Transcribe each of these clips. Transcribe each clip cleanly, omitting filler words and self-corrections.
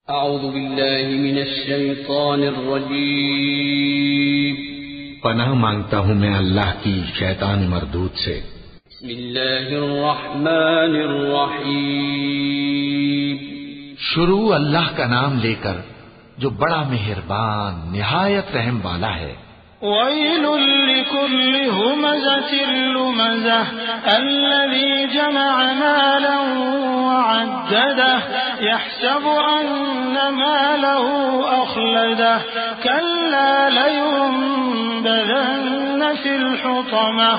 اعوذ باللہ من الشیطان الرجیم، پناہ مانگتا ہوں میں اللہ کی شیطان مردود سے۔ بسم اللہ الرحمن الرحیم، شروع اللہ کا نام لے کر جو بڑا مہربان نہایت رحم والا ہے۔ ويل لكل همزة لمزة الذي جمع مالا وعدده يحسب أن ماله أخلده كلا لينبذن في الحطمة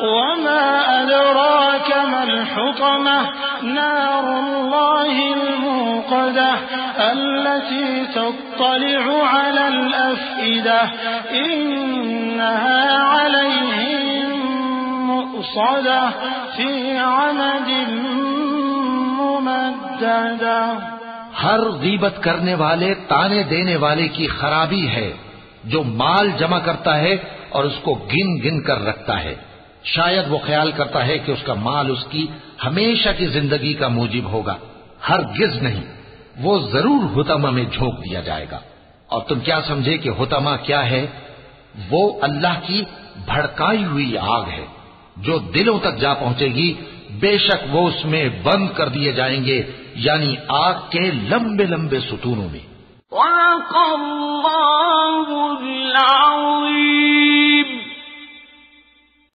وما أدراك ما الحطمة نار الله الموقدة التي تطلع على الأفئدة إنها عليهم مؤصدة في عمد ممددة۔ ہر غیبت کرنے والے تانے دینے والے کی خرابی ہے جو مال جمع کرتا ہے اور اس کو گن گن کر رکھتا ہے، شاید وہ خیال کرتا ہے کہ اس کا مال اس کی ہمیشہ کی زندگی کا موجب ہوگا، ہرگز نہیں، وہ ضرور حطمہ میں جھونک دیا جائے گا۔ اور تم کیا سمجھے کہ حطمہ کیا ہے؟ وہ اللہ کی بھڑکائی ہوئی آگ ہے جو دلوں تک جا پہنچے گی، بے شک وہ اس میں بند کر دیے جائیں گے، یعنی آگ کے لمبے لمبے ستونوں میں۔ وَلَقَ اللَّهُ الْعَظِيمُ۔